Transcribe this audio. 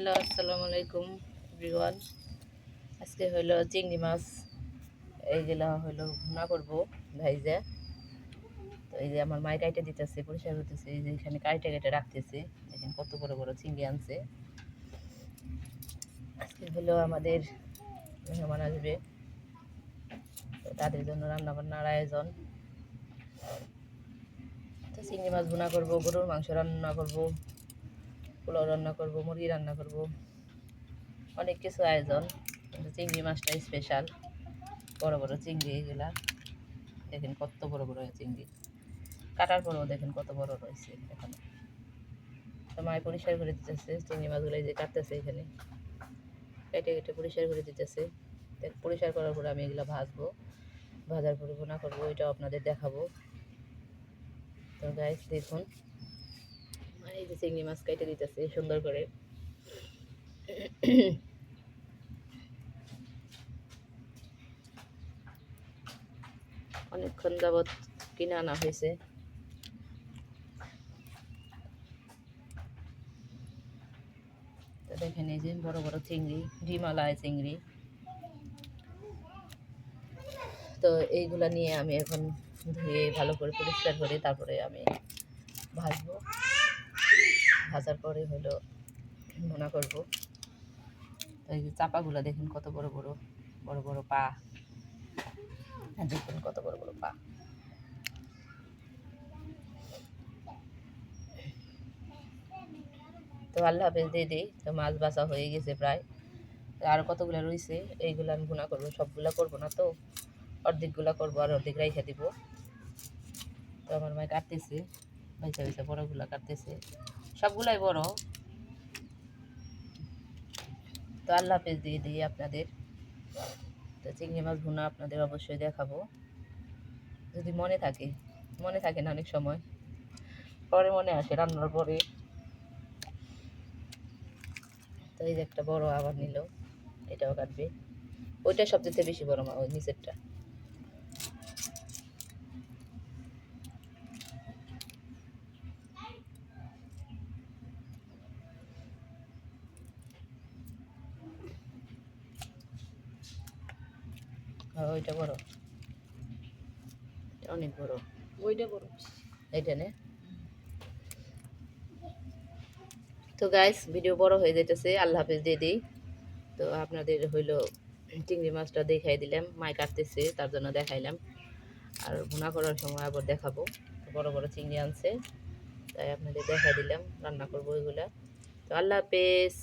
Hello, আসসালামু আলাইকুম everyone. আজকে হইলো চিংড়ি মাছ, এইগুলা হইলো ভুনা করবো ভাইজা। তো এই যে আমার মায় কাইটে দিতেছে, পরিষ্কার করতেছে, এই যে এখানে কাইটে কেটে রাখতেছে। দেখেন কত বড় বড় চিংড়ি আনছে। আজকে হলো আমাদের মেহমান আসবে, তো তাদের জন্য রান্না বান্নার আয়োজন। তো চিংড়ি মাছ ভুনা করবো, গরুর মাংস রান্না করবো, পোলাও রান্না করবো, মুরগি রান্না করবো, অনেক কিছু আয়োজন। কিন্তু চিংড়ি মাছটা স্পেশাল, বড় বড় চিংড়ি এগুলা। দেখেন কত বড় বড় চিংড়ি, কাটার পরেও দেখেন কত বড় রয়েছে এখানে। তো মায় পরিষ্কার করে দিতেছে চিংড়ি মাছগুলো, এই যে কাটতেছে, এখানে কেটে কেটে পরিষ্কার করে দিতেছে। পরিষ্কার করার পরে আমি এগুলো ভাজবো, ভাজার পরে ভুনা করবো, এটাও আপনাদের দেখাবো। তো গাইস দেখুন, এই যে চিংড়ি মাছ কেটে দিতেছে সুন্দর করে। অনেকক্ষণ যাবৎ কিনে আনা হয়েছে। তো দেখেন এই যে বড় বড় চিংড়ি, ডিমালায় চিংড়ি। তো এইগুলা নিয়ে আমি এখন ধুয়ে ভালো করে পরিষ্কার করে তারপরে আমি ভাজবো। ভাজার পরে হলো ভুনা করবো। তো এই যে চাপাগুলো দেখুন কত বড় বড়, বড় বড় পা, দেখুন কত বড় বড় পা। তো আল্লাহ হাফেজ দিয়ে দিই। তো মাছ বাছা হয়ে গেছে প্রায়, আরও কতগুলো রয়েছে, এইগুলো আমি ভুনা করবো। সবগুলা করবো না, তো অর্ধেকগুলা করবো আর অর্ধেক রাইখা দিব। তো আমার মায় কাটতেছে, বাইসা বাইসা বড়গুলা কাটতেছে, সবগুলাই বড়। তো আল্লাহ হাফেজ দিয়ে দিই আপনাদের। তো চিংড়ি মাছ ভুনা আপনাদের অবশ্যই দেখাবো, যদি মনে থাকে। মনে থাকে না অনেক সময়, পরে মনে আসে রান্নার পরে। তো এই যে একটা বড় আবার নিল, এটাও কাটবে। ওইটা সবচেয়ে বেশি বড় মা, ওই নিচেরটা। ওইটা বড়, এটা অনেক বড়। ওইটা বড়, এইটা নে। তো গাইস ভিডিও বড় হয়ে যেতেছে, আল্লাহ হাফেজ দিয়ে দিই। তো আপনাদের হইলো চিংড়ি মাছটা দেখাই দিলাম, মায় কাটতেছে তার জন্য দেখাইলাম। আর ভুনা করার সময় আবার দেখাবো। বড় বড় চিংড়ি আনছে, তাই আপনাদের দেখাই দিলাম, রান্না করবো এগুলা। তো আল্লাহ হাফেজ।